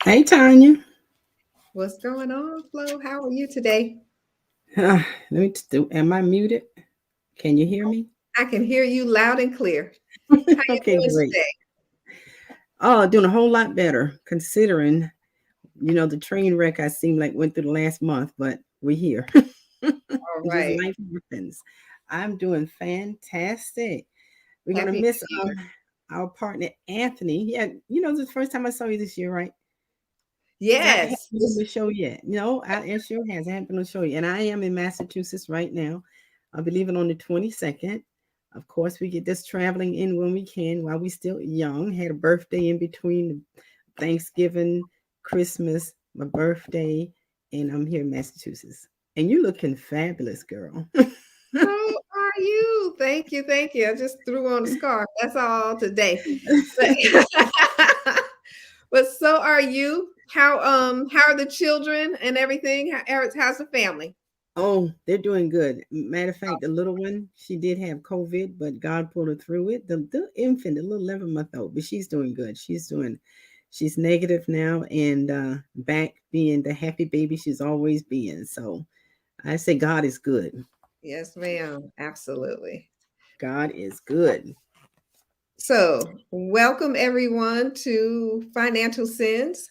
Hey, Tanya. What's going on, Flo? How are you today? Am I muted? Can you hear me? I can hear you loud and clear. How you Okay, doing great. today? Oh, doing a whole lot better considering, the train wreck I seem like went through the last month, but we're here. All Just right. life happens. I'm doing fantastic. We're gonna Happy miss New Year. our partner Anthony. Yeah, this is the first time I saw you this year, right? Because I haven't Yes. been on the show yet. No, it sure has. I haven't been on the show yet. And I am in Massachusetts right now. I'll be leaving on the 22nd. Of course, we get this traveling in when we can while we still young. Had a birthday in between Thanksgiving, Christmas, my birthday, and I'm here in Massachusetts. And you looking fabulous, girl. How are you? Thank you. Thank you. I just threw on a scarf. That's all today. But, but so are you. How are the children and everything? How's the family? Oh, they're doing good. Matter of fact, the little one, she did have COVID, but God pulled her through it. The infant, the little 11-month-old, but she's doing good. She's negative now and back being the happy baby she's always been. So I say God is good. Yes, ma'am. Absolutely. God is good. So, welcome everyone to Financial Sins,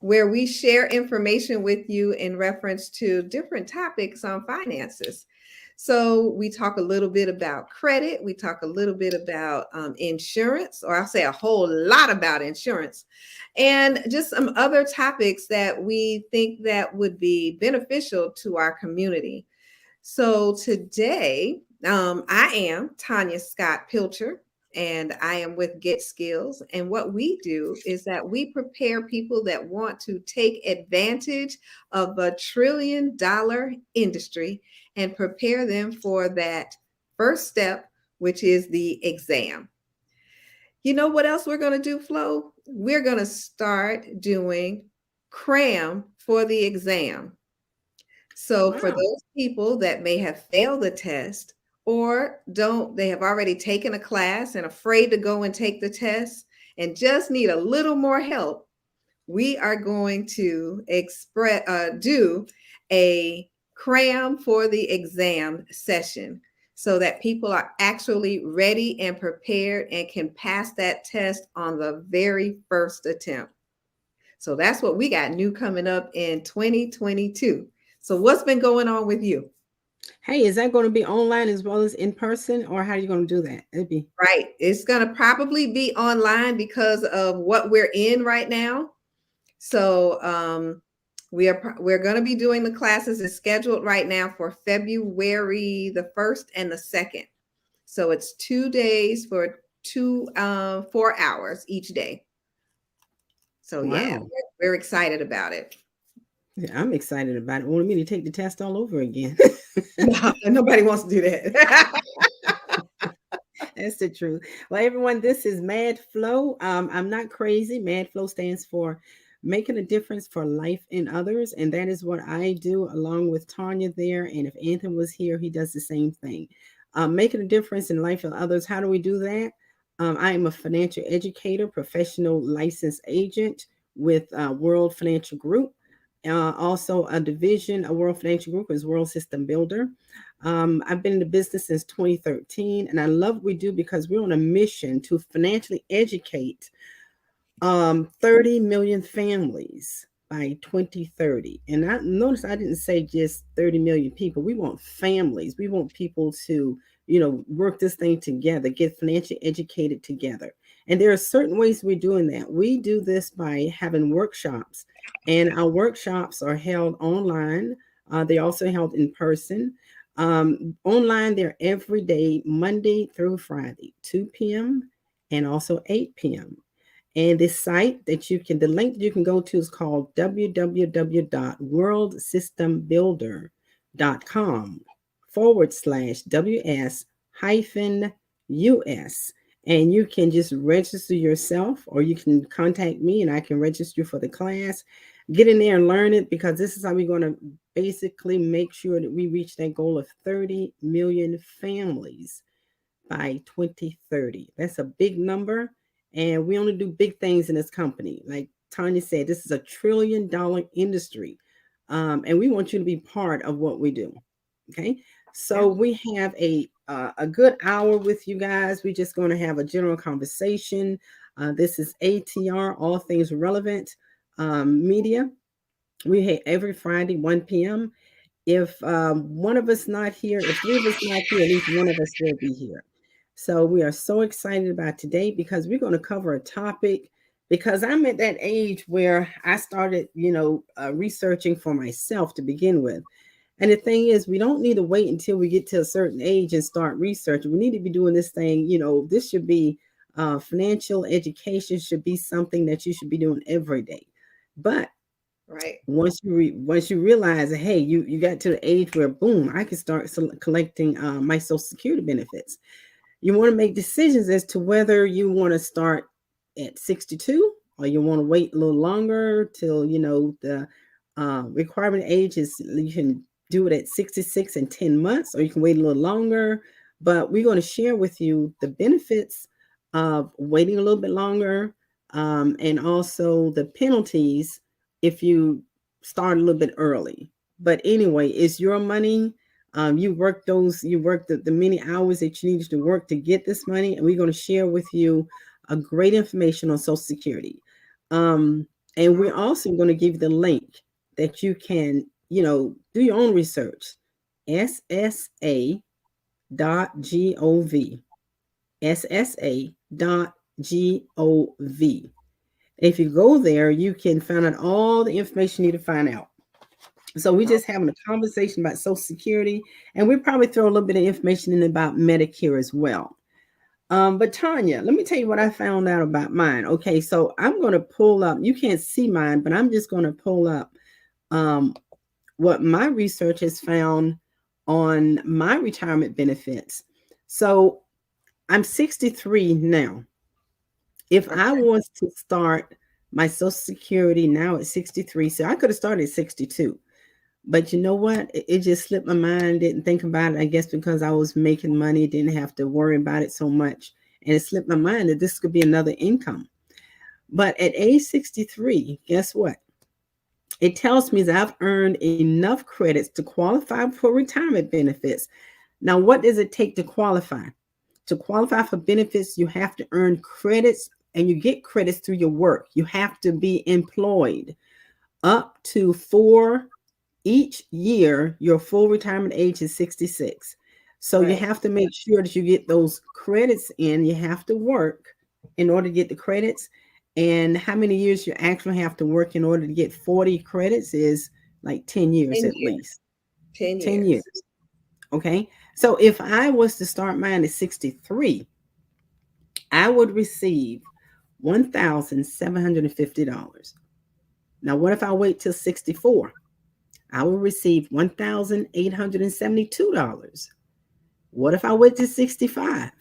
where we share information with you in reference to different topics on finances. So, we talk a little bit about credit, we talk a little bit about insurance, or I'll say a whole lot about insurance, and just some other topics that we think that would be beneficial to our community. So today, I am Tanya Scott Pilcher, and I am with Get Skills. And what we do is that we prepare people that want to take advantage of $1 trillion industry and prepare them for that first step, which is the exam. You know what else we're going to do, Flo? We're going to start doing cram for the exam. So for Wow. those people that may have failed the test or don't, they have already taken a class and afraid to go and take the test and just need a little more help, we are going to do a cram for the exam session so that people are actually ready and prepared and can pass that test on the very first attempt. So that's what we got new coming up in 2022. So what's been going on with you? Hey, is that going to be online as well as in person, or how are you going to do that? It'd be Right. It's going to probably be online because of what we're in right now. So we're going to be doing the classes. It's scheduled right now for February the 1st and the 2nd. So it's 2 days for 4 hours each day. So yeah, wow. we're excited about it. Yeah, I'm excited about it. Wanted me to take the test all over again. No, nobody wants to do that. That's the truth. Well, everyone, this is Mad Flow. I'm not crazy. Mad Flow stands for making a difference for life in others. And that is what I do along with Tanya there. And if Anthony was here, he does the same thing. Making a difference in life of others. How do we do that? I am a financial educator, professional licensed agent with World Financial Group. Also a division of World Financial Group is World System Builder. I've been in the business since 2013, and I love what we do because we're on a mission to financially educate 30 million families by 2030. And I notice I didn't say just 30 million people. We want families. We want people to, work this thing together, get financially educated together. And there are certain ways we're doing that. We do this by having workshops, and our workshops are held online. They're also held in person. Online, they're every day, Monday through Friday, 2 p.m. and also 8 p.m. And this site the link that you can go to is called www.worldsystembuilder.com/WS hyphen US. And you can just register yourself, or you can contact me and I can register you for the class. Get in there and learn it, because this is how we're going to basically make sure that we reach that goal of 30 million families by 2030. That's a big number. And we only do big things in this company. Like Tanya said, this is a $1 trillion industry. And we want you to be part of what we do. Okay. Yeah. So we have a good hour with you guys. We're just going to have a general conversation. This is ATR, All Things Relevant Media. We have every Friday, 1 p.m. If one of us not here, if three of us not here, at least one of us will be here. So we are so excited about today because we're going to cover a topic, because I'm at that age where I started, researching for myself to begin with. And the thing is, we don't need to wait until we get to a certain age and start researching. We need to be doing this thing, this should be financial education should be something that you should be doing every day. But Right. once you realize that, hey, you got to the age where boom, I can start collecting my Social Security benefits. You want to make decisions as to whether you want to start at 62, or you want to wait a little longer till the requirement age is, you can do it at 66 and 10 months, or you can wait a little longer. But we're going to share with you the benefits of waiting a little bit longer, and also the penalties if you start a little bit early. But anyway, it's your money. You work the many hours that you needed to work to get this money, and we're going to share with you a great information on Social Security. And we're also going to give you the link that you can, do your own research. SSA.gov. SSA.gov. If you go there, you can find out all the information you need to find out. So we're just having a conversation about Social Security, and we probably throw a little bit of information in about Medicare as well. But Tanya, let me tell you what I found out about mine. Okay, so I'm going to pull up. You can't see mine, but I'm just going to pull up um, what my research has found on my retirement benefits. So I'm 63 now. If I Okay. was to start my Social Security now at 63, so I could have started at 62. But you know what? It just slipped my mind. Didn't think about it. I guess because I was making money, didn't have to worry about it so much. And it slipped my mind that this could be another income. But at age 63, guess what? It tells me that I've earned enough credits to qualify for retirement benefits. Now, what does it take to qualify? To qualify for benefits, you have to earn credits, and you get credits through your work. You have to be employed up to 4 each year. Your full retirement age is 66. So you Right. have to make sure that you get those credits in. You have to work in order to get the credits. And how many years you actually have to work in order to get 40 credits is like 10 years 10 at years. least. 10 10 years. years. Okay. So if I was to start mine at 63, I would receive $1,750. Now, what if I wait till 64? I will receive $1,872. What if I wait to 65?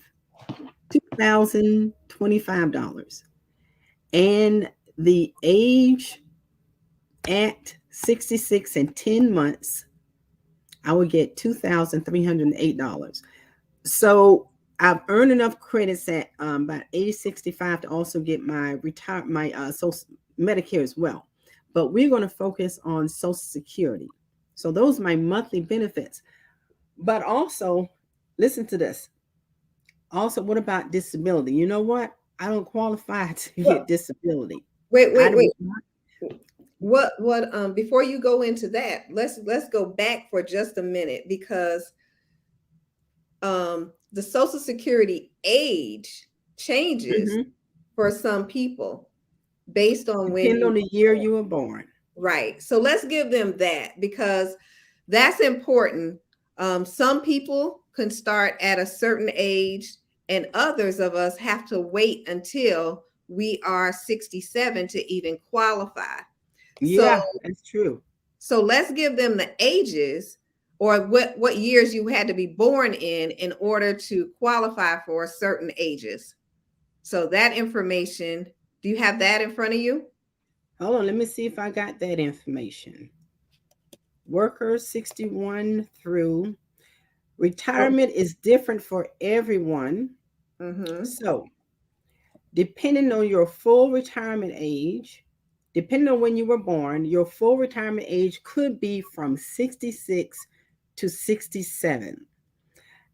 $2,025. And the age at 66 and 10 months, I would get $2,308. So I've earned enough credits at about age 65 to also get my Medicare as well. but we're going to focus on Social Security. So those are my monthly benefits. But also, listen to this. Also, what about disability? You know what? I don't qualify to Well, get disability. wait, I wait, do wait. not. What before you go into that, let's go back for just a minute because the Social Security age changes Mhm. for some people based on when Depend you on the year you were born. right. So let's give them that because that's important. Some people can start at a certain age, and others of us have to wait until we are 67 to even qualify. So Yeah, that's true. so let's give them the ages or what years you had to be born in order to qualify for certain ages. So that information, do you have that in front of you? Hold on, let me see if I got that information. Workers 61 through Oh, retirement is different for everyone. mm-hmm. So, depending on your full retirement age, depending on when you were born, your full retirement age could be from 66 to 67.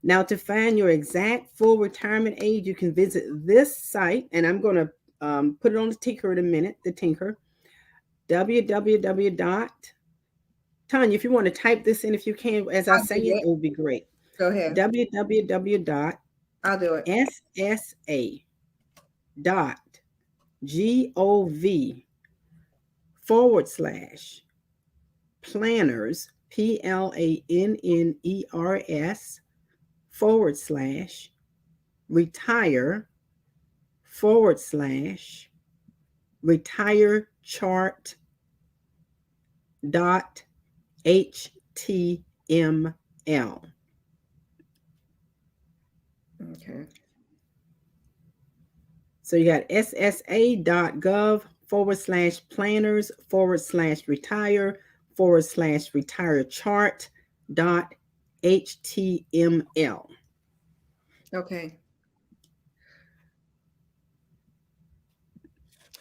Now, to find your exact full retirement age, you can visit this site, and I'm going to put it on the tinker in a minute, the tinker, www dot, Tanya, if you want to type this in, if you can, as I I'll say do it, it. it would be great. Go ahead. www dot I'll do it. ssa dot gov forward slash planners, planners forward slash retire forward slash retire chart dot html. Okay. So you got ssa.gov forward slash planners forward slash retire forward slash retire chart dot html. Okay.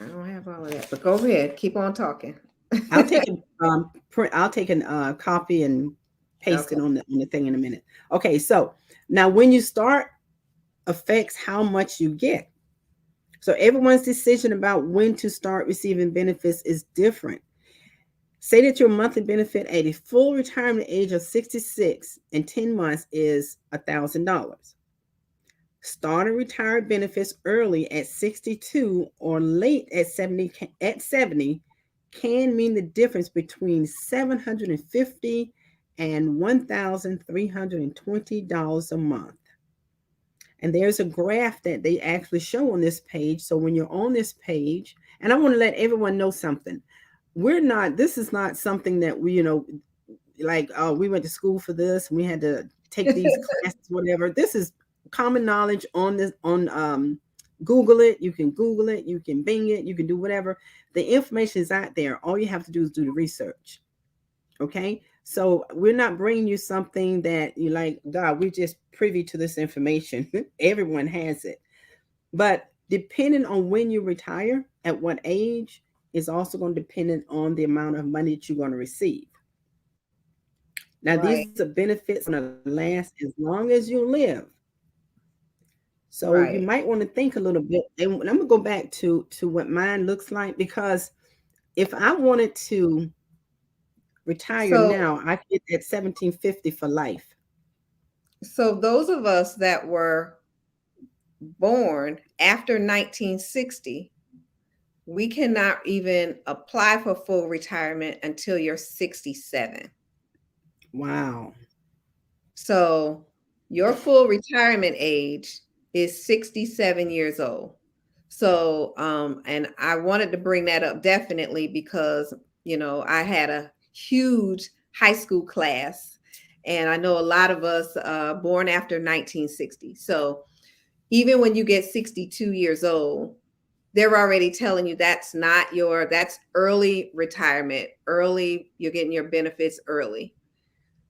I don't have all of that, but go ahead. Keep on talking. I'll take a print. I'll take a copy and paste Okay. it on the thing in a minute. Okay, so now when you start affects how much you get. So everyone's decision about when to start receiving benefits is different. Say that your monthly benefit at a full retirement age of 66 and 10 months is $1,000. Start and retire benefits early at 62 or late at 70 can mean the difference between 750 and $1,320 a month. And there's a graph that they actually show on this page. So when you're on this page, and I want to let everyone know something. This is not something that like, oh, we went to school for this and we had to take these classes, whatever. This is common knowledge on this, on Google it. You can Google it, you can Bing it, you can do whatever. The information is out there. All you have to do is do the research. Okay. So we're not bringing you something that you like, God, we're just privy to this information. Everyone has it. But depending on when you retire, at what age, is also going to depend on the amount of money that you're going to receive. Now, Right. these are benefits going to last as long as you live. So you Right. might want to think a little bit. And I'm going to go back to what mine looks like, because if I wanted to retire So now, I get at 1750 for life. so those of us that were born after 1960, we cannot even apply for full retirement until you're 67. Wow. So your full retirement age is 67 years old. So, and I wanted to bring that up definitely because, I had a huge high school class, and I know a lot of us born after 1960. So even when you get 62 years old, they're already telling you that's early retirement, early, you're getting your benefits early.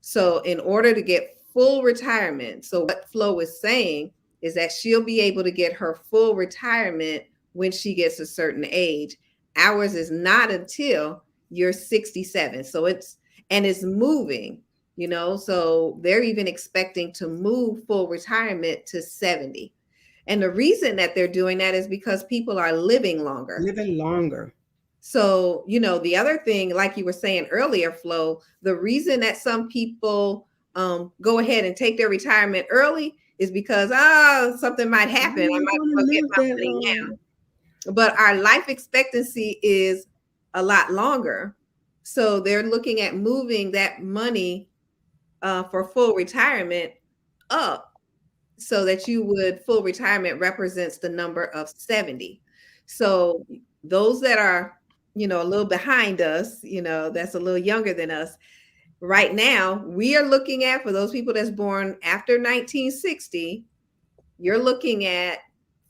So, in order to get full retirement, so what Flo is saying is that she'll be able to get her full retirement when she gets a certain age. Ours is not until you're 67. So it's moving, so they're even expecting to move full retirement to 70. And the reason that they're doing that is because people are living longer. Living longer. So, the other thing, like you were saying earlier, Flo, the reason that some people go ahead and take their retirement early is because, something might happen. I I'm not might as going to well get live my that money long. now. But our life expectancy is a lot longer. So they're looking at moving that money for full retirement up, so that you would full retirement represents the number of 70. So those that are, a little behind us, that's a little younger than us right now, we are looking at, for those people that's born after 1960, you're looking at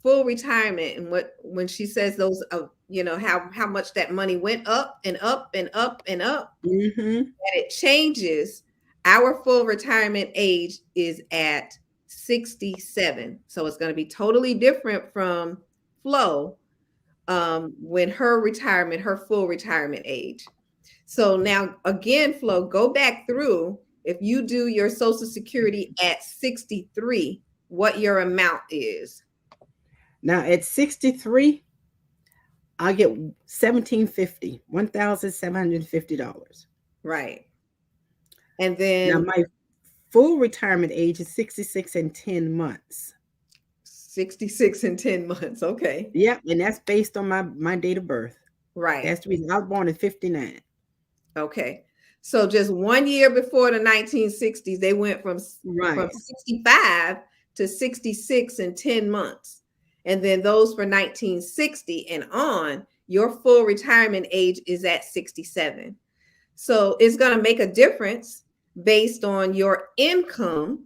full retirement. And when she says those how much that money went up and up and up and up, Mm-hmm. that it changes. Our full retirement age is at 67. So it's going to be totally different from Flo, when her full retirement age. So now again, Flo, go back through. If you do your Social Security at 63, what your amount is. Now at 63, I get 1750, $1,750. Right. And Now then my full retirement age is 66 and 10 months. 66 and 10 months. Okay. Yep, and that's based on my date of birth. Right. That's the reason I was born in 59. Okay. So just 1 year before the 1960s, they went from Right. 65 to 66 in 10 months. And then those for 1960 and on, your full retirement age is at 67. So it's going to make a difference based on your income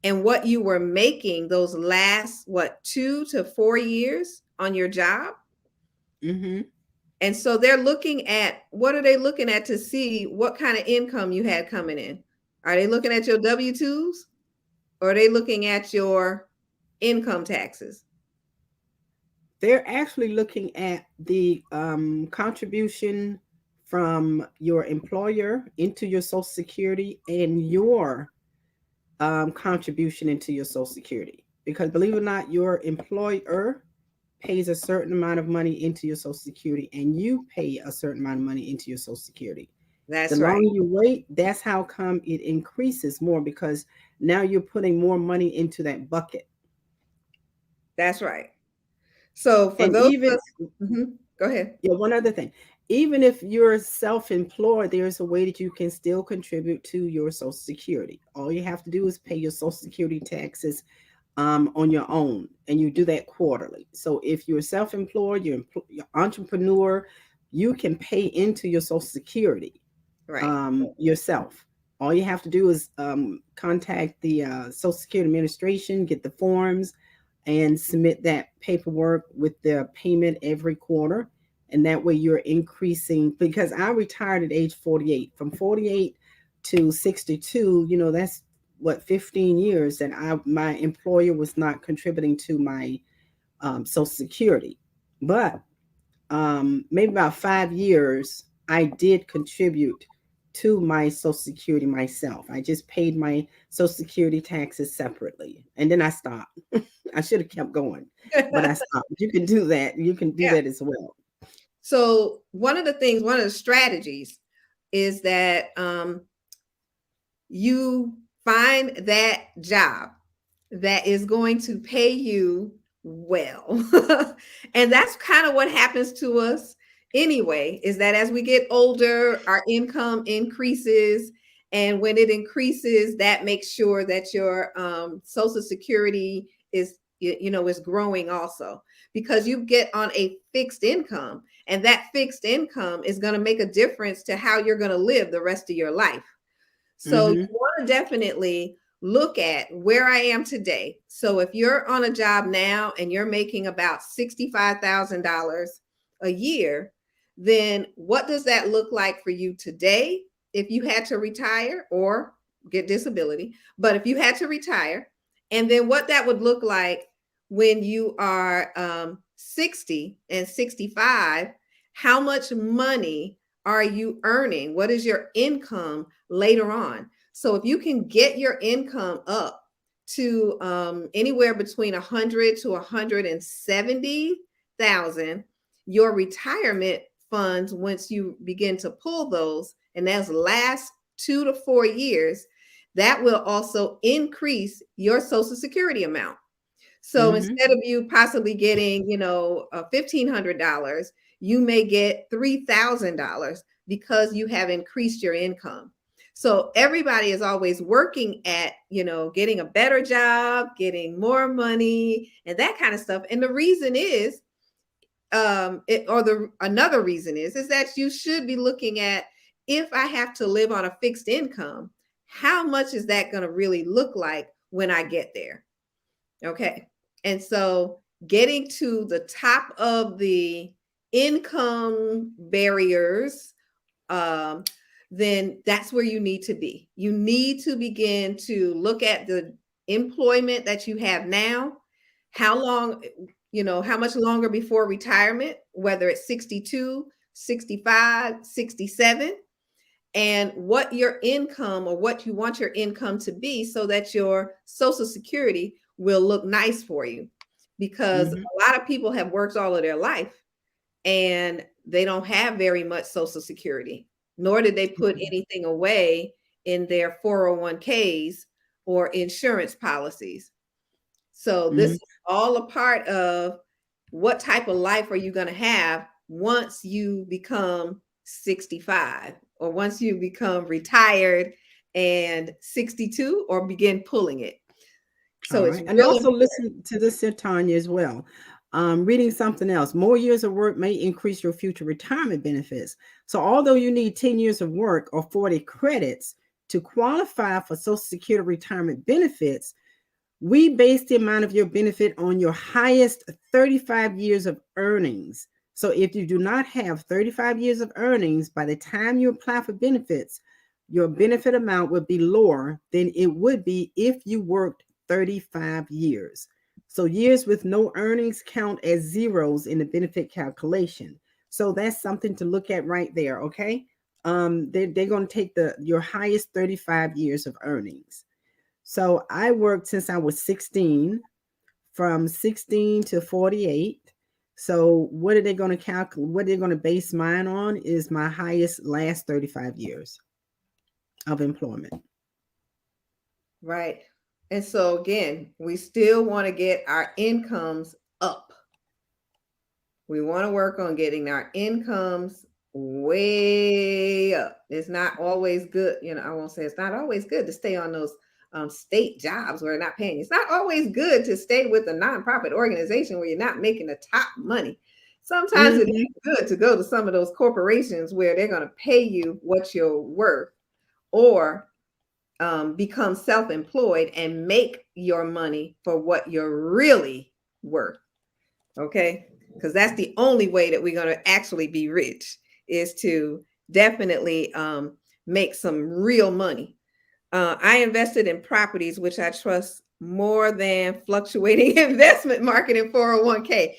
and what you were making those last, 2 to 4 years on your job. Mm-hmm. And so they're looking at, what are they looking at to see what kind of income you had coming in? Are they looking at your W-2s, or are they looking at your income taxes? They're actually looking at the contribution from your employer into your Social Security and your contribution into your Social Security. Because believe it or not, your employer pays a certain amount of money into your Social Security, and you pay a certain amount of money into your Social Security. The That's right. longer you wait, that's how come it increases more, because now you're putting more money into that bucket. That's right. So for And those of even, us, go ahead. yeah, one other thing. Even if you're self-employed, there's a way that you can still contribute to your Social Security. All you have to do is pay your Social Security taxes on your own, and you do that quarterly. So if you're self-employed, you're entrepreneur, you can pay into your Social Security Right. yourself. All you have to do is contact the Social Security Administration, get the forms, and submit that paperwork with the payment every quarter. And that way you're increasing, because I retired at age 48. From 48 to 62, that's what, 15 years that my employer was not contributing to my Social Security. But maybe about 5 years, I did contribute to my Social Security myself. I just paid my Social Security taxes separately, and then I stopped. I should have kept going, but I stopped. You can do that. You can do Yeah. that as well. So one of the strategies is that you find that job that is going to pay you well. And that's kind of what happens to us anyway, is that as we get older, our income increases. And when it increases, that makes sure that your Social Security is growing also, because you get on a fixed income, and that fixed income is going to make a difference to how you're going to live the rest of your life. So you Mm-hmm. want to definitely look at where I am today. So if you're on a job now and you're making about $65,000 a year, then what does that look like for you today if you had to retire or get disability? But if you had to retire, and then what that would look like when you are 60 and 65, how much money are you earning? What is your income later on? So if you can get your income up to anywhere between 100 to 170,000, your retirement funds, once you begin to pull those, and that's last 2 to 4 years, that will also increase your Social Security amount. So Mm-hmm. instead of you possibly getting, $1,500, you may get $3,000 because you have increased your income. So everybody is always working at, getting a better job, getting more money, and that kind of stuff. And the reason is, another reason is that you should be looking at, if I have to live on a fixed income, how much is that going to really look like when I get there? Okay. And so getting to the top of the income barriers, um, then that's where you need to be. You need to begin to look at the employment that you have now. How long, how much longer before retirement, whether it's 62, 65, 67, and what your income or what you want your income to be, so that your Social Security will look nice for you. Because Mm-hmm. a lot of people have worked all of their life and they don't have very much Social Security, nor did they put anything away in their 401ks or insurance policies. So this Mm-hmm. is all a part of what type of life are you going to have once you become 65, or once you become retired and 62, or begin pulling it. All So it's right. And really also important. listen to this here, Tanya, as well. Reading something else. More years of work may increase your future retirement benefits. So although you need 10 years of work or 40 credits to qualify for Social Security retirement benefits, we base the amount of your benefit on your highest 35 years of earnings. So if you do not have 35 years of earnings by the time you apply for benefits, your benefit amount would be lower than it would be if you worked 35 years. So years with no earnings count as zeros in the benefit calculation. So that's something to look at right there, okay? They're going to take your highest 35 years of earnings. So I worked since I was 16, from 16 to 48. So what are they going to calculate? What they're going to base mine on is my highest last 35 years of employment. Right. And so again, we still want to get our incomes up. We want to work on getting our incomes way up. It's not always good, I won't say it's not always good to stay on those state jobs where they're not paying. It's not always good to stay with a nonprofit organization where you're not making the top money. Sometimes it Mm-hmm. is good to go to some of those corporations where they're going to pay you what you're worth, or become self-employed and make your money for what you're really worth. Okay. Because that's the only way that we're going to actually be rich, is to definitely make some real money. I invested in properties, which I trust more than fluctuating investment market in 401k.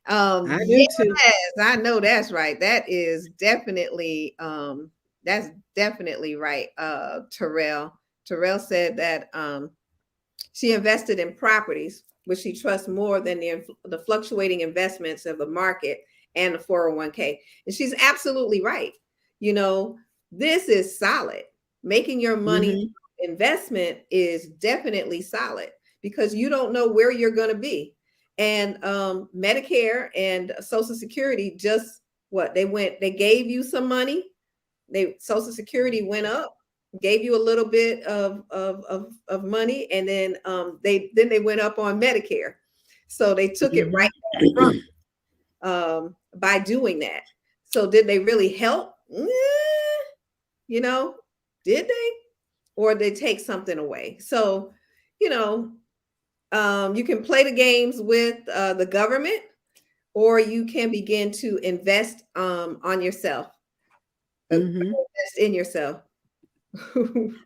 I do too. Yes, I know that's right. That's definitely right. Terrell said that she invested in properties, which she trusts more than the fluctuating investments of the market and the 401k. And she's absolutely right. You know, this is solid. Making your money Mm-hmm. investment is definitely solid, because you don't know where you're going to be. And Medicare and Social Security, just they gave you some money. Social Security went up, gave you a little bit of money, and then they went up on Medicare. So they took it right Mm-hmm. back by doing that. So did they really help? You know, did they? Or they take something away? So, you know, you can play the games with the government, or you can begin to invest on yourself, Mm-hmm. invest in yourself.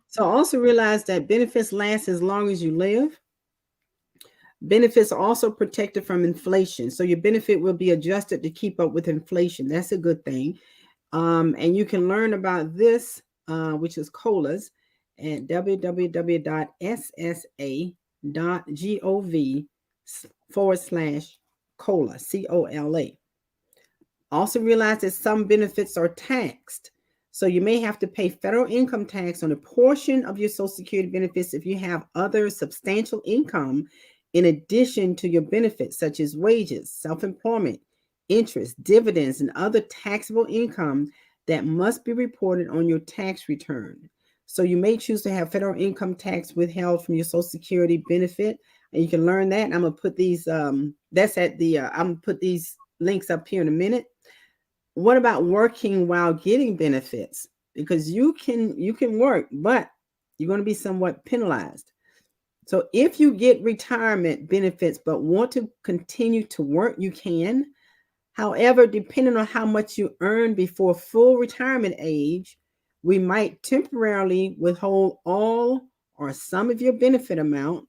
So also realize that benefits last as long as you live. Benefits are also protected from inflation. So your benefit will be adjusted to keep up with inflation. That's a good thing. And you can learn about this, which is COLAs, at www.ssa.gov/COLA, COLA. Also realize that some benefits are taxed. So you may have to pay federal income tax on a portion of your Social Security benefits if you have other substantial income in addition to your benefits, such as wages, self-employment, interest, dividends, and other taxable income that must be reported on your tax return. So you may choose to have federal income tax withheld from your Social Security benefit, and you can learn that. And I'm gonna put these. That's at the. I'm gonna put these links up here in a minute. What about working while getting benefits? Because you can work, but you're going to be somewhat penalized. So if you get retirement benefits but want to continue to work, you can. However, depending on how much you earn before full retirement age, we might temporarily withhold all or some of your benefit amount.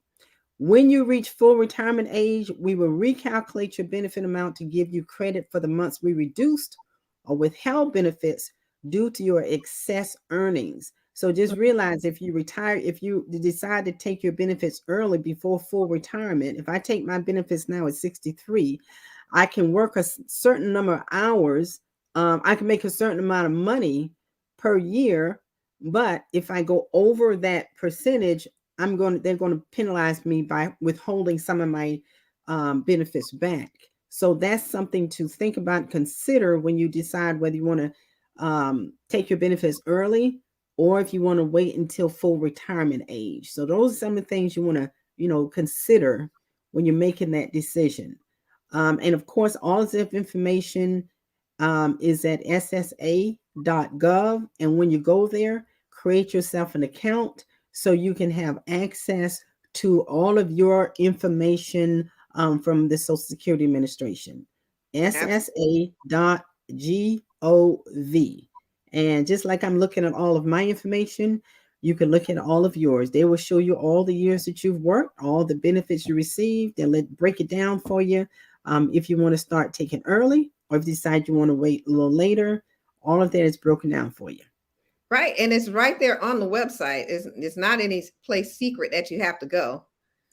When you reach full retirement age, we will recalculate your benefit amount to give you credit for the months we reduced or withheld benefits due to your excess earnings. So just realize, if you retire, if you decide to take your benefits early before full retirement, if I take my benefits now at 63, I can work a certain number of hours. I can make a certain amount of money per year. But if I go over that percentage, they're going to penalize me by withholding some of my benefits back. So that's something to think about, consider when you decide whether you want to take your benefits early or if you want to wait until full retirement age. So those are some of the things you want to, consider when you're making that decision. And of course, all of this information is at ssa.gov. And when you go there, create yourself an account so you can have access to all of your information from the Social Security Administration. Absolutely. ssa.gov. And just like I'm looking at all of my information, you can look at all of yours. They will show you all the years that you've worked, all the benefits you received. They'll break it down for you. If you want to start taking early, or if you decide you want to wait a little later, all of that is broken down for you. Right. And it's right there on the website. It's not any place secret that you have to go.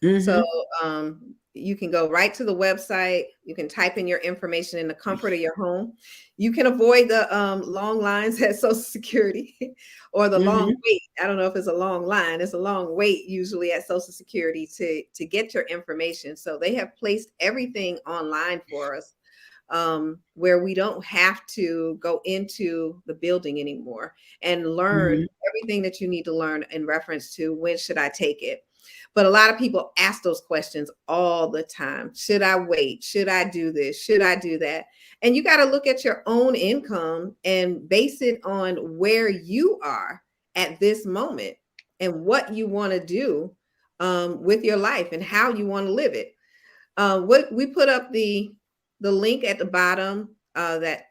So Mm-hmm. you can go right to the website. You can type in your information in the comfort of your home. You can avoid the long lines at Social Security or the long Mm-hmm. wait. I don't know if it's a long line. It's a long wait usually at Social Security to get your information. So they have placed everything online for us, where we don't have to go into the building anymore and learn Mm-hmm. everything that you need to learn in reference to when should I take it. But a lot of people ask those questions all the time. Should I wait? Should I do this? Should I do that? And you got to look at your own income and base it on where you are at this moment and what you want to do with your life and how you want to live it. What we put up the link at the bottom that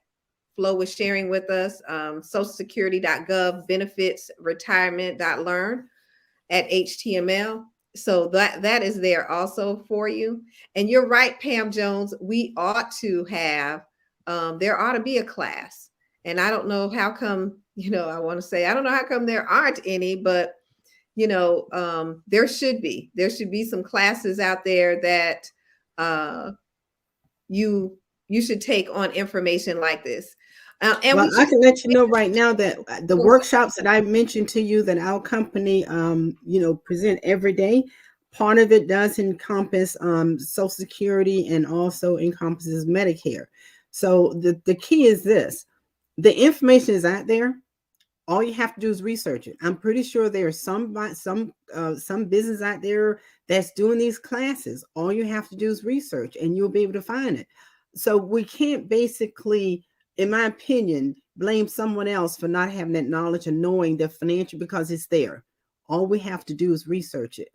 Flo was sharing with us, socialsecurity.gov benefits retirement.learn at HTML. So that is there also for you. And you're right, Pam Jones. We ought to have there ought to be a class. And I don't know how come, I want to say I don't know how come there aren't any, but there should be some classes out there that uh, you you should take on information like this. And Well, we I should. can let you know right now that the workshops that I mentioned to you that our company, present every day, part of it does encompass Social Security and also encompasses Medicare. So the key is this: the information is out there. All you have to do is research it. I'm pretty sure there's some business out there that's doing these classes. All you have to do is research, and you'll be able to find it. So we can't basically, in my opinion, blame someone else for not having that knowledge and knowing the financial, because it's there. All we have to do is research it.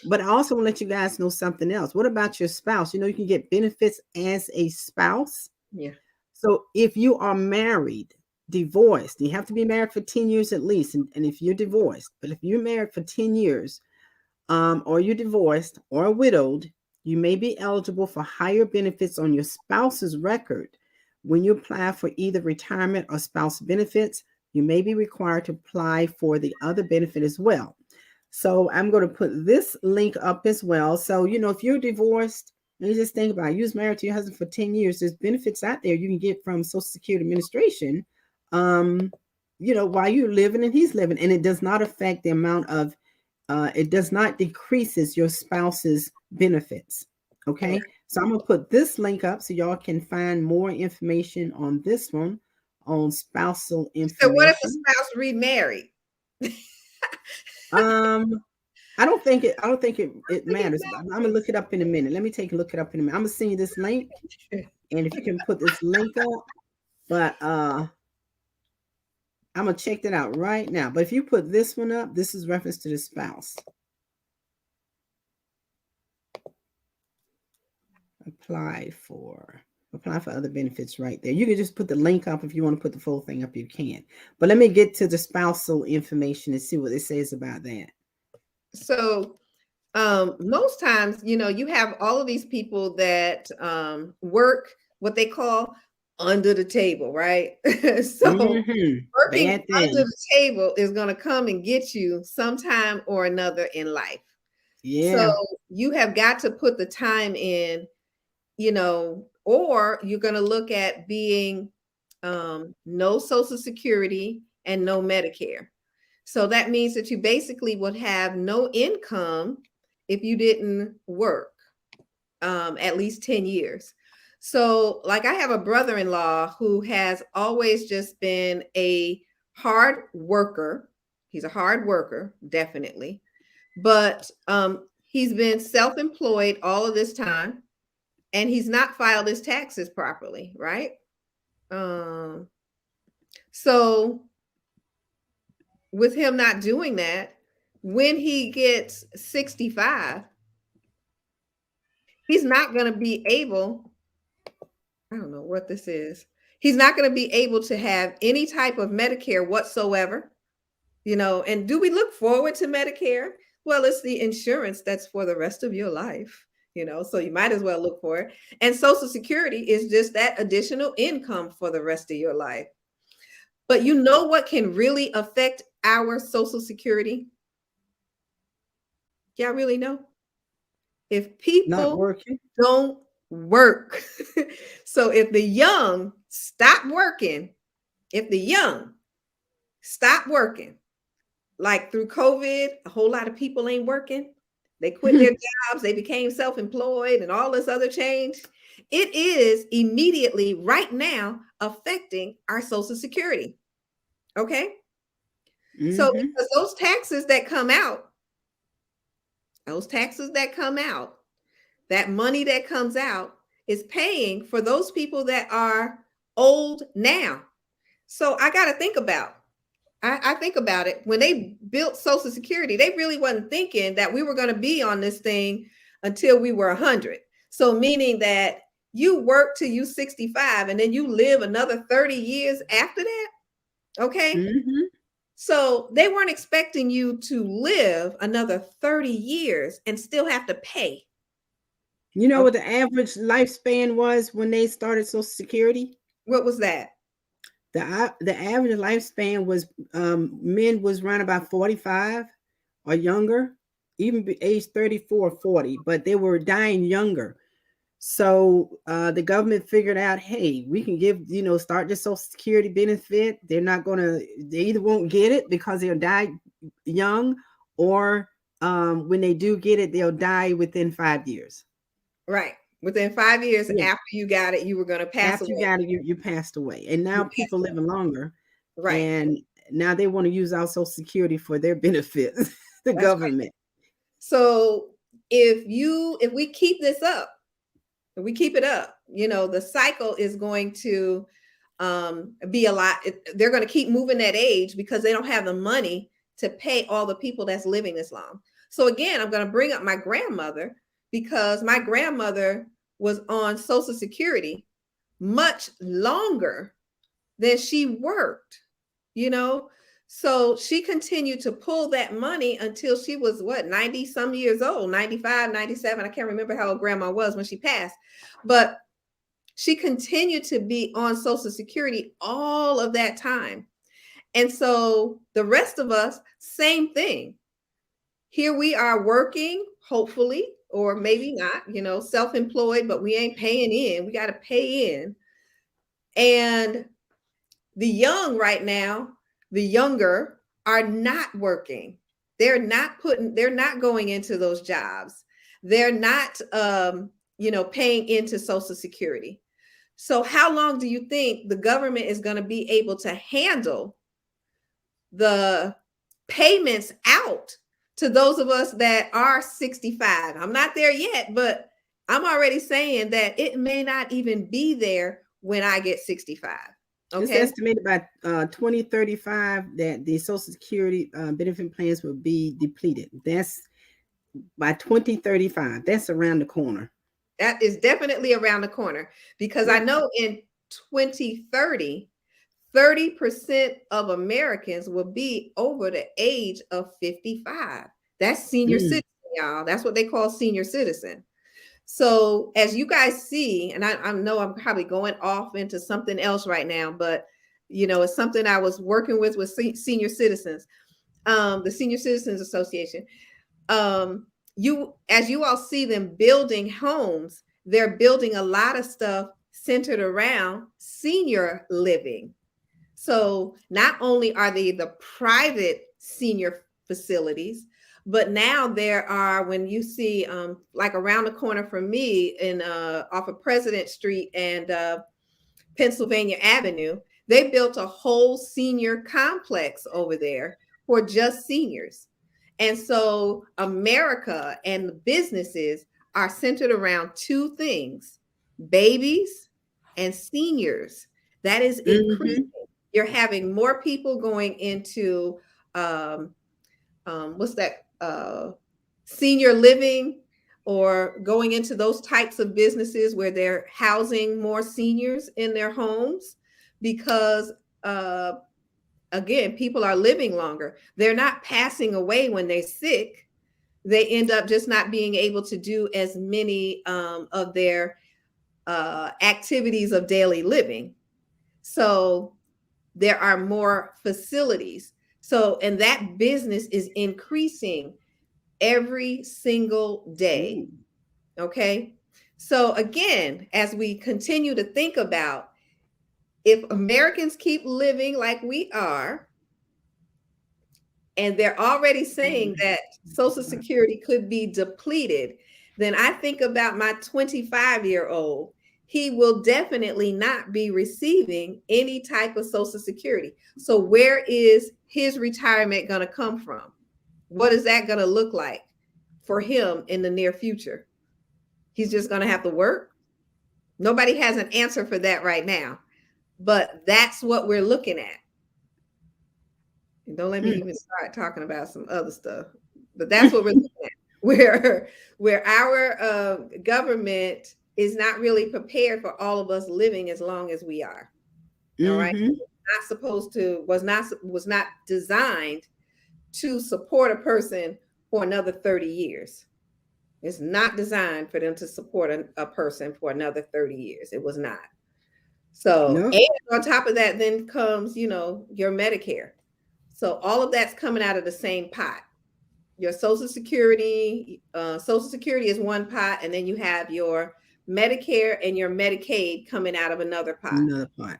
But I also want to let you guys know something else. What about your spouse? You can get benefits as a spouse. Yeah. So if you are married, divorced, you have to be married for 10 years at least. And if you're divorced, but if you're married for 10 years, or you're divorced or widowed, you may be eligible for higher benefits on your spouse's record When you apply for either retirement or spouse benefits, you may be required to apply for the other benefit as well. So I'm going to put this link up as well. So, if you're divorced, and you just think about it, you was married to your husband for 10 years, there's benefits out there you can get from Social Security Administration, um, while you're living and he's living. And it does not affect the amount of, it does not decreases your spouse's benefits. Right. Okay. So I'm going to put this link up so y'all can find more information on this one, on spousal So what if a information. spouse remarried? Um, I don't think I it think it matters. I'm gonna look it up in a minute. Let me take a look it up in a minute. I'm gonna send you this link, matters. and if you can put this link up, but I'm gonna check that out right now. But if you put this one up, this is reference to the spouse. Apply for apply for other benefits right there. You can just put the link up if you want to put the full thing up, you can. But let me get to the spousal information and see what it says about that. So most times, you have all of these people that work what they call under the table, right? So working Bad under thing. the table is going to come and get you sometime or another in life. So Yeah. you have got to put the time in, or you're going to look at being no Social Security and no Medicare. So that means that you basically would have no income if you didn't work at least 10 years. So, like, I have a brother in law who has always just been a hard worker. He's a hard worker, definitely. But he's been self employed all of this time and he's not filed his taxes properly, right? Um, so, with him not doing that, when he gets 65, he's not going to be able, I don't know what this is. He's not going to be able to have any type of Medicare whatsoever, and do we look forward to Medicare? Well, it's the insurance that's for the rest of your life, so you might as well look for it. And Social Security is just that additional income for the rest of your life. But you know what can really affect our Social Security? Y'all really know? If Not people working. don't work. So if the young stop working, if the young stop working, like through COVID, a whole lot of people ain't working. They quit their jobs, they became self-employed and all this other change. It is immediately right now affecting our Social Security. Okay? So Mm-hmm. because those taxes that come out, that money that comes out is paying for those people that are old now. So I got to think about, I think about it. When they built Social Security, they really wasn't thinking that we were going to be on this thing until we were 100. So meaning that you work till you 65 and then you live another 30 years after that. Okay. Mm-hmm. So they weren't expecting you to live another 30 years and still have to pay. You know Okay. what the average lifespan was when they started Social Security? What was that? The average lifespan was men was around about 45 or younger, even age 34 or 40, but they were dying younger. So the government figured out, hey, we can give, start the Social Security benefit. They're not gonna, they either won't get it because they'll die young, or when they do get it, they'll die within 5 years. Right. Within 5 years Yeah. after you got it, you were going to pass After you away. got it, you passed away. And You now passed people away. living longer, Right. and now they want to use our Social Security for their benefits, the That's right. government. So if we keep this up, if we keep it up, the cycle is going to be a lot. They're going to keep moving that age because they don't have the money to pay all the people that's living this long. So again, I'm going to bring up my grandmother because my grandmother was on Social Security much longer than she worked, you know? So she continued to pull that money until she was what, 90 some years old, 95, 97. I can't remember how old grandma was when she passed. But She continued to be on Social Security all of that time. And so the rest of us, same thing. Here we are working, hopefully, or maybe not, self-employed, but we ain't paying in. We got to pay in. And the young right now, the younger are not working. They're not going into those jobs. They're not paying into Social Security. So how long do you think the government is going to be able to handle the payments out to those of us that are 65? I'm not there yet, but I'm already saying that it may not even be there when I get 65. It's Okay. estimated by 2035 that the Social Security benefit plans will be depleted. That's by 2035. That's around the corner. That is definitely around the corner, because I Yep. know in 2030, 30% of Americans will be over the age of 55. That's senior Mm. citizen, y'all. That's what they call senior citizen. So as you guys see, and I know I'm probably going off into something else right now, but it's something I was working with senior citizens, the Senior Citizens Association. As you all see them building homes, they're building a lot of stuff centered around senior living. So not only are they the private senior facilities, but now there are, when you see like around the corner from me in off of President Street and Pennsylvania Avenue, they built a whole senior complex over there for just seniors. And so America and the businesses are centered around two things: babies and seniors. That is increasing. Mm-hmm. You're having more people going into um, what's that? Senior living, or going into those types of businesses where they're housing more seniors in their homes, because uh, again, people are living longer. They're not passing away when they're sick. They end up just not being able to do as many of their activities of daily living. So there are more facilities. So, and that business is increasing every single day. Ooh. Okay. So, again, as we continue to think about, if Americans keep living like we are, and they're already saying that Social Security could be depleted, then I think about my 25-year-old. He will definitely not be receiving any type of Social Security. So, where is his retirement going to come from? What is that going to look like for him in the near future? He's just going to have to work. Nobody has an answer for that right now, but that's what we're looking at. And don't let me Mm. even start talking about some other stuff. But that's what we're looking at. Where our government is not really prepared for all of us living as long as we are. All right. Mm-hmm. Not supposed to, was not designed to support a person for another 30 years. It's not designed for them to support a person for another 30 years. It was not. So, No. and on top of that, then comes, your Medicare. So all of that's coming out of the same pot. Your Social Security is one pot, and then you have your Medicare and your Medicaid coming out of another pot. Another part.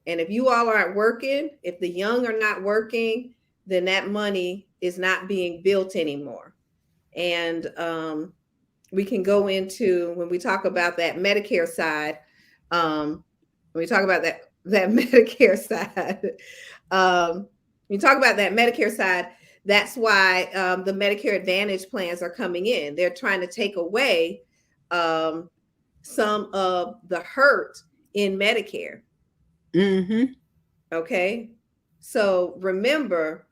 And if you all aren't working, if the young are not working, then that money is not being built anymore. And we can go into, when we talk about that Medicare side, when we talk about that Medicare side, when you talk about that Medicare side, that's why the Medicare Advantage plans are coming in. They're trying to take away some of the hurt in Medicare. Mm-hmm. Okay. So remember,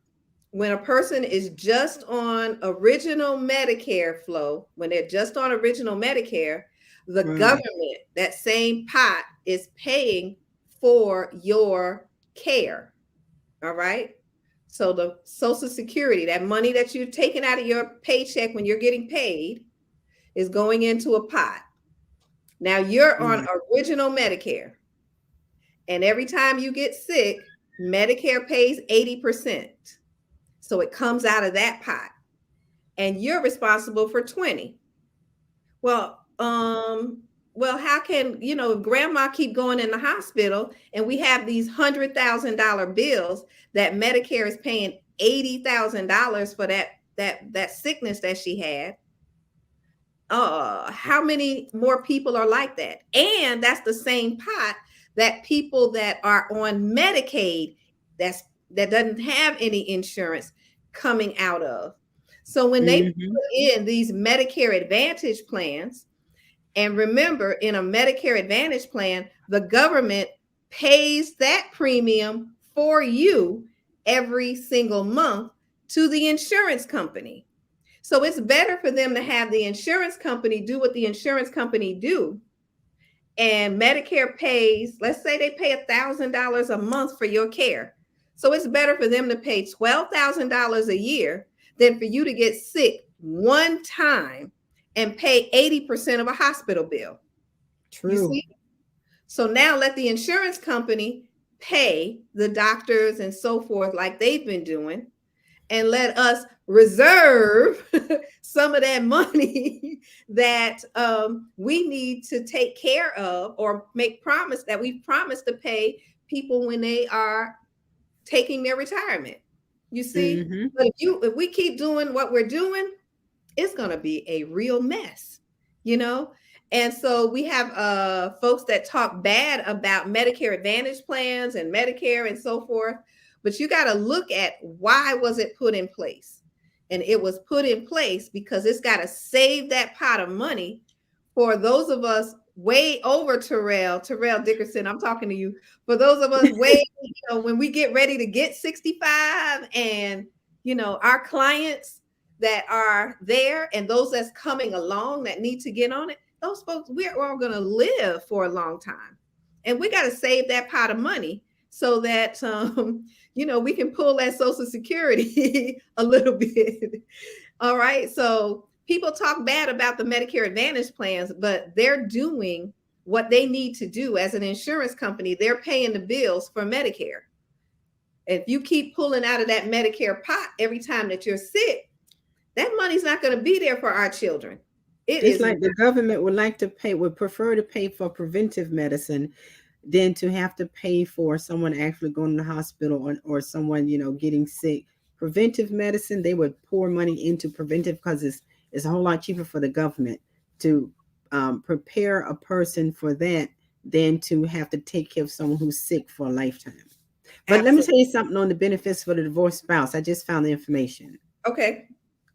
when a person is just on original Medicare flow, when they're just on original Medicare, the Right. government, that same pot, is paying for your care. All right. So the Social Security, that money that you're taking out of your paycheck when you're getting paid, is going into a pot. Now you're on Mm, original Medicare, and every time you get sick, Medicare pays 80%. So it comes out of that pot, and you're responsible for 20. Well, how can if grandma keep going in the hospital and we have these $100,000 bills that Medicare is paying $80,000 for that sickness that she had? How many more people are like that? And that's the same pot that people that are on Medicaid that doesn't have any insurance coming out of. So when they mhm, put in these Medicare Advantage plans, and remember, in a Medicare Advantage plan, the government pays that premium for you every single month to the insurance company. So it's better for them to have the insurance company do what the insurance company do. And Medicare pays, let's say they pay $1,000 a month for your care. So it's better for them to pay $12,000 a year than for you to get sick one time and pay 80% of a hospital bill. You true. see? So now let the insurance company pay the doctors and so forth like they've been doing, and let us reserve some of that money that we need to take care of, or make promise that we've promised to pay people when they are taking their retirement. You see? Mhm. But if we keep doing what we're doing, it's going to be a real mess, you know? And so we have folks that talk bad about Medicare Advantage plans and Medicare and so forth, but you got to look at why was it put in place? And it was put in place because it's got to save that pot of money for those of us way over Terrell Dickerson, I'm talking to you. For those of us way, when we get ready to get 65, and our clients that are there and those that's coming along that need to get on it, those folks, we're all going to live for a long time. And we got to save that pot of money so that, we can pull that Social Security a little bit. All right. So people talk bad about the Medicare Advantage plans, but they're doing what they need to do as an insurance company. They're paying the bills for Medicare. If you keep pulling out of that Medicare pot every time that you're sick, that money's not going to be there for our children. It It's is not. like the government would prefer to pay for preventive medicine than to have to pay for someone actually going to the hospital, or someone, getting sick. Preventive medicine, they would pour money into preventive because it's a whole lot cheaper for the government to prepare a person for that than to have to take care of someone who's sick for a lifetime. But let me Absolutely. tell you something on the benefits for the divorced spouse. I just found the information. Okay.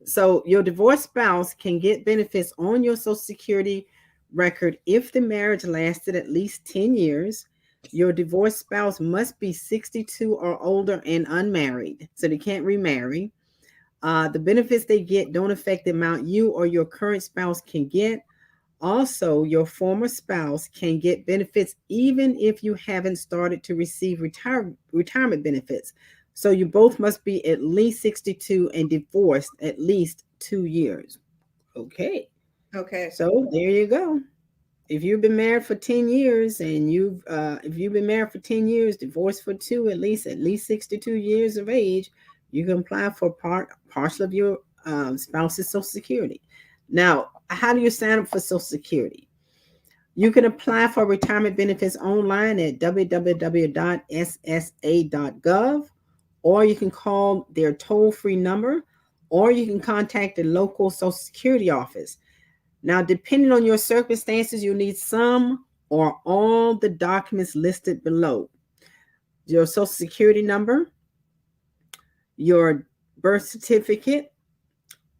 So your divorced spouse can get benefits on your Social Security record if the marriage lasted at least 10 years. Your divorced spouse must be 62 or older and unmarried, so they can't remarry. The benefits they get don't affect the amount you or your current spouse can get. Also, your former spouse can get benefits even if you haven't started to receive retirement benefits. So you both must be at least 62 and divorced at least 2 years. Okay. Okay. So there you go. If you've been married for 10 years and if you've been married for 10 years, divorced for two, at least 62 years of age, you can apply for partial of your spouse's Social Security. Now, how do you sign up for Social Security? You can apply for retirement benefits online at www.ssa.gov, or you can call their toll-free number, or you can contact the local Social Security office. Now, depending on your circumstances, you need some or all the documents listed below: your Social Security number, your birth certificate,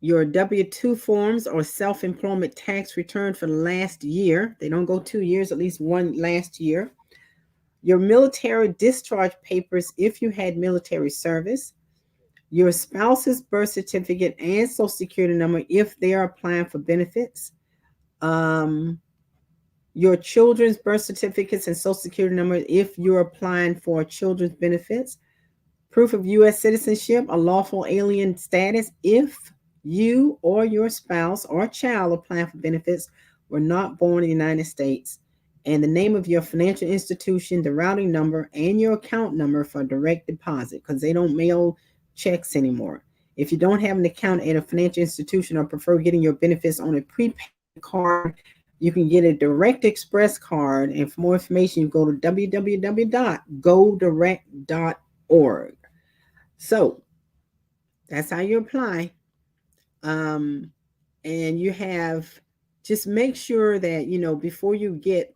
your W 2 forms or self employment tax return for the last year. They don't go 2 years, at least one last year. Your military discharge papers if you had military service. Your spouse's birth certificate and Social Security number if they are applying for benefits. Um, your children's birth certificates and Social Security number if you're applying for children's benefits. Proof of U.S. citizenship, a lawful alien status if you or your spouse or child apply for benefits were not born in the United States, and the name of your financial institution, the routing number, and your account number for direct deposit, because they don't mail checks anymore. If you don't have an account at a financial institution or prefer getting your benefits on a prepaid card, you can get a direct express card. And for more information, you go to www.godirect.org. So that's how you apply. Um, and you have, just make sure that, before you get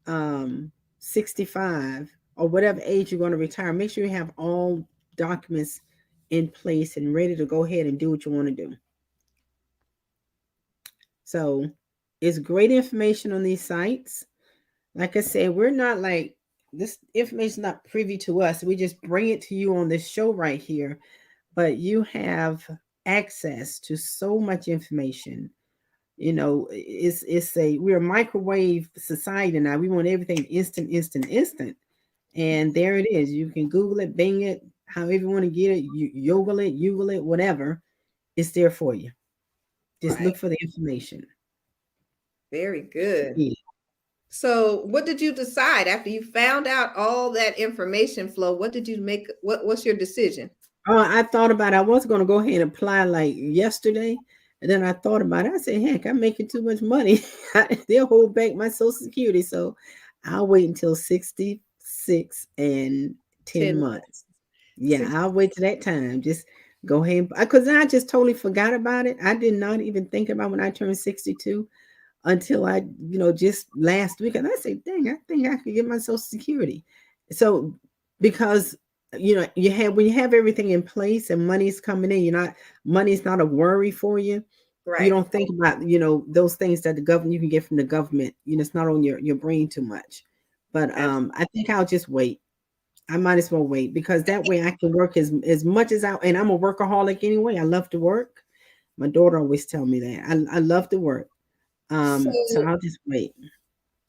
um, 65 or whatever age you're going to retire, make sure you have all documents in place and ready to go ahead and do what you want to do. So it's great information on these sites. Like I said, we're not like, this information not privy to us. We just bring it to you on this show right here. But you have access to so much information. We're a microwave society now. We want everything instant, instant, instant. And there it is. You can Google it, Bing it, however you want to get it, you Google it, whatever. It's there for you. Just Right. look for the information. Very good. Yeah. So, what did you decide after you found out all that information flow? What did you make? What's your decision? Oh, I thought about it. I was going to go ahead and apply like yesterday. And then I thought about it. I said, heck, I'm making too much money. They'll hold back my Social Security. So I'll wait until 66 and 10 10 months. Yeah, months. I'll wait to that time. Just go ahead. Because I just totally forgot about it. I did not even think about when I turned 62 until just last week. And I said, dang, I think I could get my Social Security. So, because when you have everything in place and money's coming in, money's not a worry for you. You Right. don't think about those things that the government you can get from the government. It's not on your brain too much. But I think I'll just wait. I might as well wait, because that way I can work as much as and I'm a workaholic anyway. I love to work. My daughter always tell me that I love to work. So So, I'll just wait.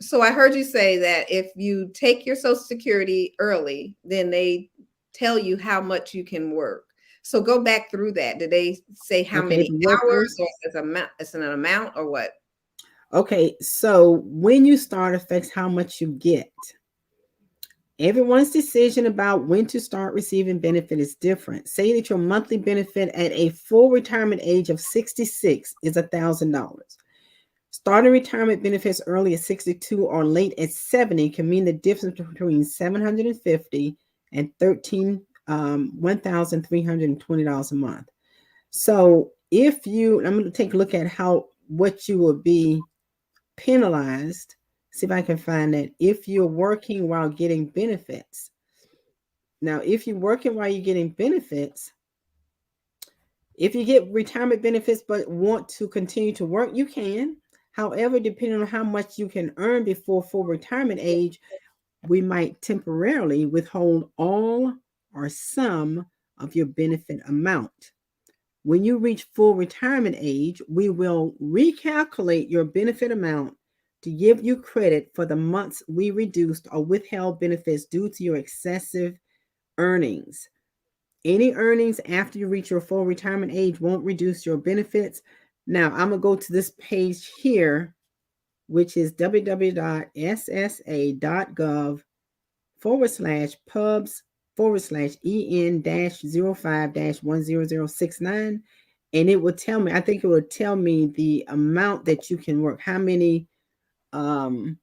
so I heard you say that if you take your Social Security early, then they tell you how much you can work. So go back through that. Did they say how Okay, many the workers. hours, or it's an amount, or what? Okay, so when you start affects how much you get. Everyone's decision about when to start receiving benefit is different. Say that your monthly benefit at a full retirement age of 66 is $1,000. Starting retirement benefits early at 62 or late at 70 can mean the difference between 750 and $1,320 a month. So I'm going to take a look at what you will be penalized. See if I can find that. If you're working while getting benefits. Now, if you're working while you're getting benefits, if you get retirement benefits but want to continue to work, you can. However, depending on how much you can earn before full retirement age, we might temporarily withhold all or some of your benefit amount. When you reach full retirement age, we will recalculate your benefit amount to give you credit for the months we reduced or withheld benefits due to your excessive earnings. Any earnings after you reach your full retirement age won't reduce your benefits. Now, I'm going to go to this page here, which is www.ssa.gov/pubs/en-05-10069. And it will tell me, I think it will tell me the amount that you can work, um,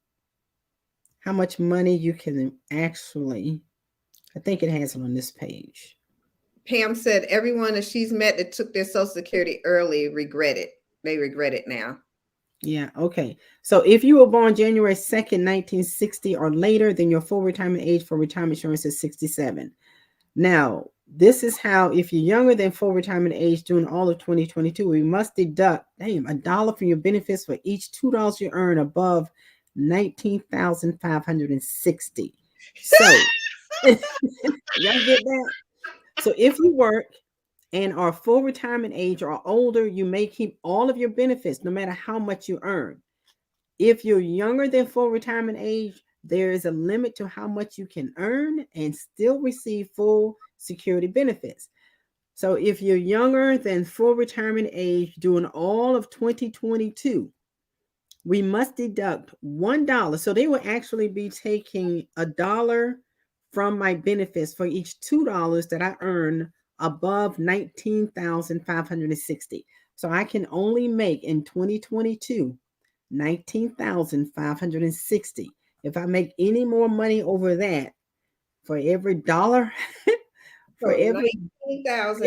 how much money you can actually, I think it has it on this page. Pam said everyone that she's met that took their Social Security early regret it. They regret it now. Yeah, okay. So if you were born January 2nd, 1960 or later, then your full retirement age for retirement insurance is 67. Now, this is how, if you're younger than full retirement age during all of 2022, we must deduct, $1 from your benefits for each $2 you earn above 19,560. So, y'all get that? So if you work and are full retirement age or older, you may keep all of your benefits no matter how much you earn. If you're younger than full retirement age, there is a limit to how much you can earn and still receive full security benefits. So if you're younger than full retirement age during all of 2022, we must deduct $1. So they will actually be taking $1 from my benefits for each $2 that I earn above 19,560. So I can only make in 2022 19,560. If I make any more money over that, for every dollar, for So every 19,000,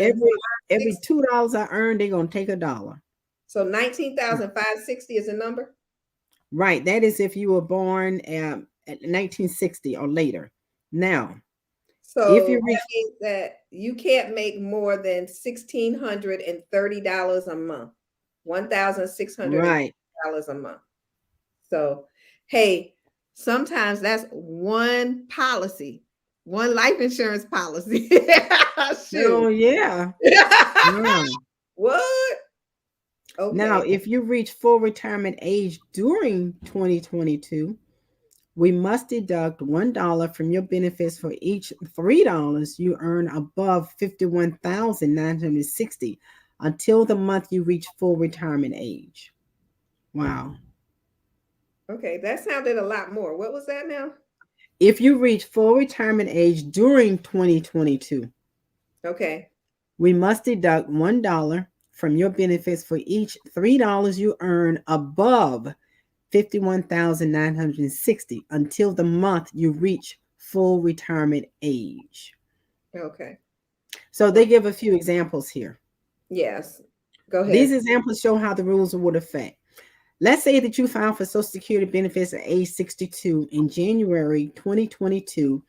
every $2 I earn, they're gonna take $1. so 19,560 is a number. Right. That is if you were born at 1960 or later. Now, if So you reach that means that you can't make more than $1,630 a month, right, $1,630 a month. So, hey, sometimes that's one policy, one life insurance policy. oh Shoot. yeah, wow. What? Now, Okay. if you reach full retirement age during 2022, we must deduct $1 from your benefits for each $3 you earn above 51,960 until the month you reach full retirement age. Wow. Okay. That sounded a lot more. What was that now? If you reach full retirement age during 2022, Okay. we must deduct $1 from your benefits for each $3 you earn above 51,960 until the month you reach full retirement age. Okay. So they give a few examples here. Yes. Go These ahead. examples show how the rules would affect. Let's say that you filed for Social Security benefits at age 62 in January 2022,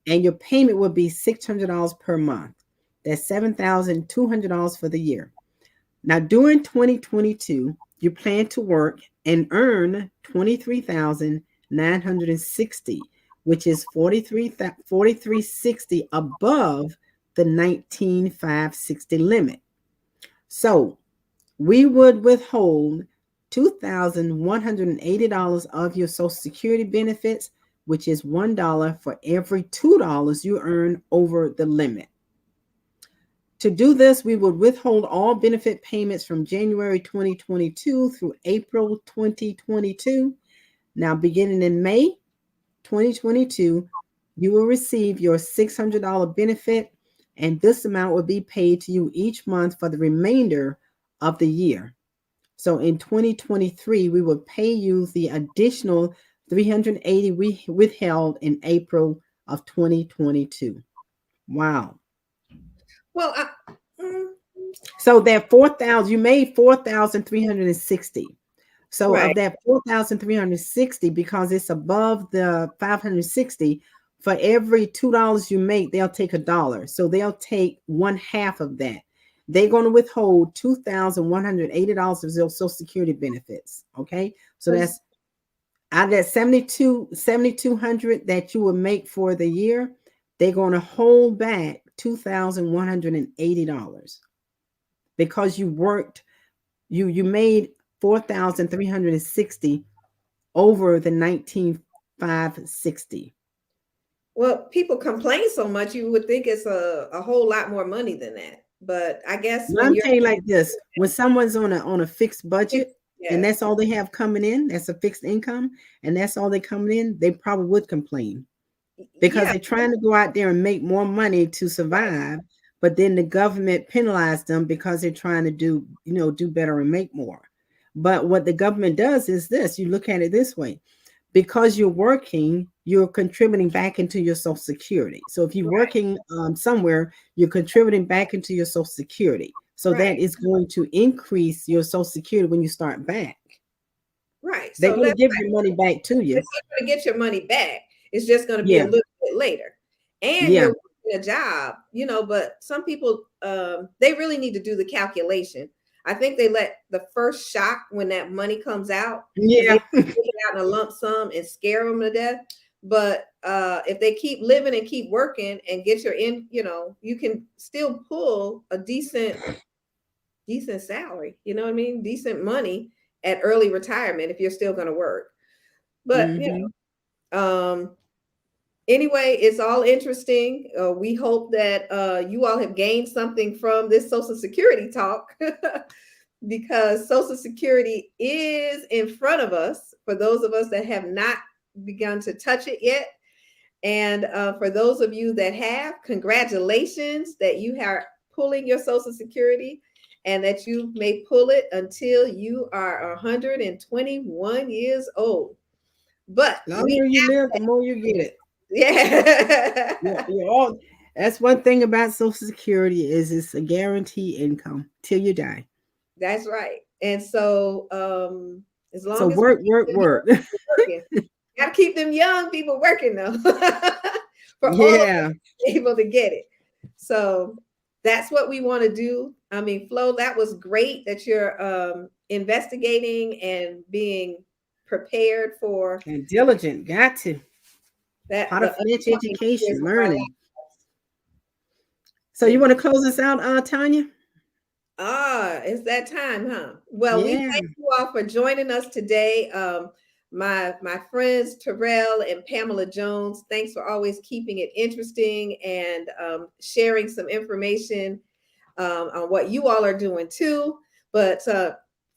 and your payment would be $600 per month. That's $7,200 for the year. Now, during 2022, you plan to work and earn 23,960, which is 4360 above the 19,560 limit. So we would withhold $2,180 of your Social Security benefits, which is $1 for every $2 you earn over the limit. To do this, we would withhold all benefit payments from January 2022 through April 2022. Now, beginning in May 2022, you will receive your $600 benefit, and this amount will be paid to you each month for the remainder of the year. So in 2023, we will pay you the additional 380 we withheld in April of 2022. Wow. Well, mm, So that 4,000, you made 4,360. So of right. that 4,360, because it's above the 560, for every $2 you make, they'll take $1. So they'll take one half of that. They're going to withhold $2,180 of your Social Security benefits. Okay. So that's out of that 7,200 that you will make for the year, they're going to hold back $2,180 because you worked, you made 4,360 over the 19,560. Well, people complain so much, you would think it's a whole lot more money than that. But I guess Well, when I'm you're telling you like this: when someone's on a fixed budget and yes, that's all they have coming in, that's a fixed income, and that's all they coming in, they probably would complain because yeah, they're trying to go out there and make more money to right, survive, but then the government penalized them because they're trying to do better and make more. But what the government does is this: you look at it this way, because you're working, you're contributing back into your Social Security. So if you're right, working somewhere, you're contributing back into your Social Security. So that right, is going to increase your Social Security when you start back. right. They're So going to that's give your money back to you. it's not going to get your money back. It's just going to be a Yeah, little bit later. And yeah. you're working a job, but some people, they really need to do the calculation. I think they let the first shock when that money comes out, because they Yeah. take it out in a lump sum and scare them to death. But if they keep living and keep working and get your you can still pull a decent salary. You know what I mean? Decent money at early retirement if you're still going to work. But Hmm. anyway, it's all interesting. We hope that you all have gained something from this Social Security talk. because Social Security is in front of us for those of us that have not begun to touch it yet. And for those of you that have, congratulations that you are pulling your Social Security and that you may pull it until you are 121 years old. But The we, longer you live, the more you get it. Yeah, yeah, you're all. That's one thing about Social Security is it's a guaranteed income till you die. that's right. And so, as So long as we work, keep work, them work. young people working, got to keep them young people working though, for all of us Yeah, to be able to get it. So that's what we want to do. I mean, Flo, that was great that you're investigating and being prepared for and diligent. Got to that part the of financial upcoming years education, of our learning. lives. So you Yeah. want to close us out, Tanya? Ah, it's that time, huh? Well, we Yeah. thank you all for joining us today. My friends Terrell and Pamela Jones, thanks for always keeping it interesting and sharing some information on what you all are doing too. But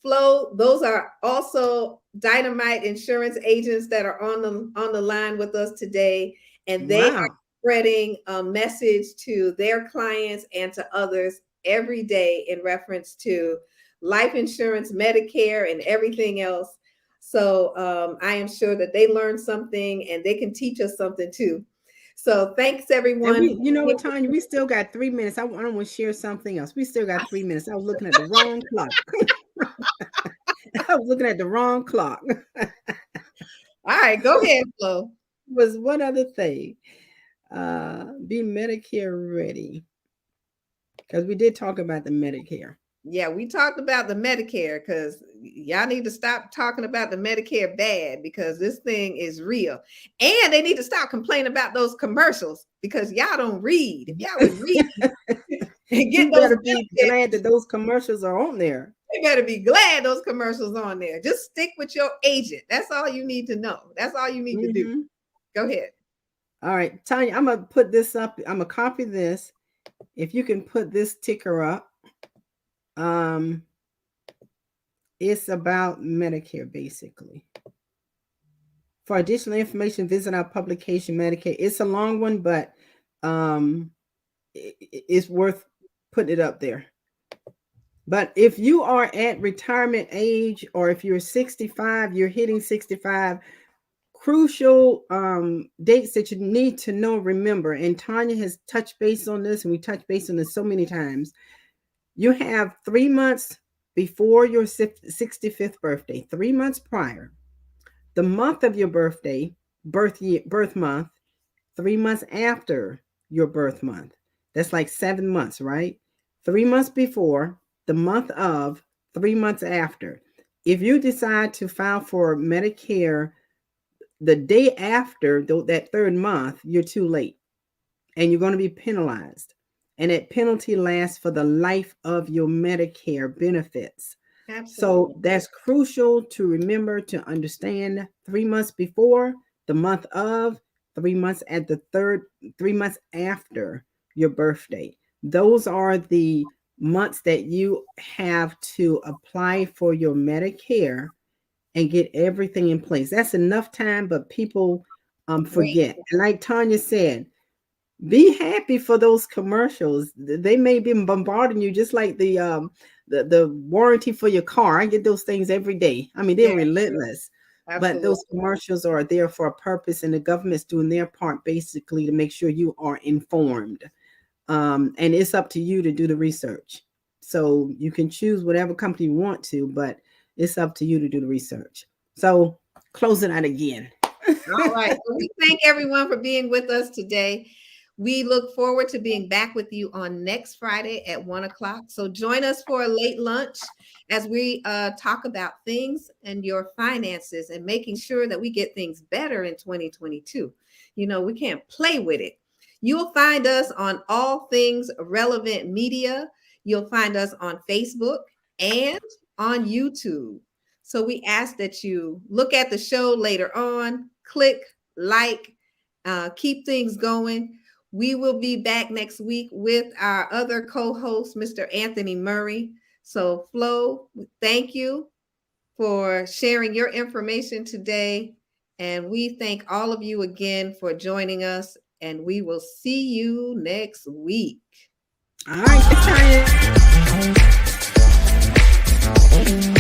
Flo, those are also Dynamite insurance agents that are on the line with us today, and they are Wow. spreading a message to their clients and to others every day in reference to life insurance, Medicare, and everything else. So I am sure that they learned something and they can teach us something too. So thanks And everyone. we, you know what, Tanya, we still got 3 minutes. I want to share something else. We still got 3 minutes. I was looking at the wrong clock. I was looking at the wrong clock. All right, go ahead, Flo. Was one other thing. Be Medicare ready. Because we did talk about the Medicare. Yeah, we talked about the Medicare because y'all need to stop talking about the Medicare bad because this thing is real. And they need to stop complaining about those commercials because y'all don't read. If y'all would read and get You those better be benefits, glad that those commercials are on there. you better be glad those commercials on there. Just stick with your agent. That's all you need to know. That's all you need to do. Hmm. Go ahead. All right, Tanya, I'm gonna put this up. I'm gonna copy this. If you can put this ticker up, um, it's about Medicare basically. For additional information, visit our publication Medicare. It's a long one, but um, it's worth putting it up there. But if you are at retirement age, or if you're 65, you're hitting 65, crucial dates that you need to know, remember, and Tanya has touched base on this, and we touched base on this so many times. You have 3 months before your 65th birthday, 3 months prior, the month of your birthday, birth year, birth month, 3 months after your birth month. That's like 7 months, right? 3 months before, the month of, 3 months after. If you decide to file for Medicare the day after that third month, you're too late and you're going to be penalized. And that penalty lasts for the life of your Medicare benefits. So Absolutely. that's crucial to remember, to understand. 3 months before, the month of, 3 months at the third, 3 months after your birthday. Those are the months that you have to apply for your Medicare and get everything in place. That's enough time, but people Wait. forget. And like Tanya said, be happy for those commercials. They may be bombarding you just like the warranty for your car. I get those things every day. I mean, they're Yeah, relentless. But absolutely. those commercials are there for a purpose, and the government's doing their part basically to make sure you are informed. And it's up to you to do the research. So you can choose whatever company you want to, but it's up to you to do the research. So closing out again. All right. Well, we thank everyone for being with us today. We look forward to being back with you on next Friday at 1 o'clock. So join us for a late lunch as we talk about things and your finances and making sure that we get things better in 2022. You know, we can't play with it. You'll find us on all things relevant media. You'll find us on Facebook and on YouTube. So we ask that you look at the show later on, click, like, keep things going. We will be back next week with our other co host, Mr. Anthony Murray. So, Flo, thank you for sharing your information today. And we thank all of you again for joining us. And we will see you next week. All right, good time.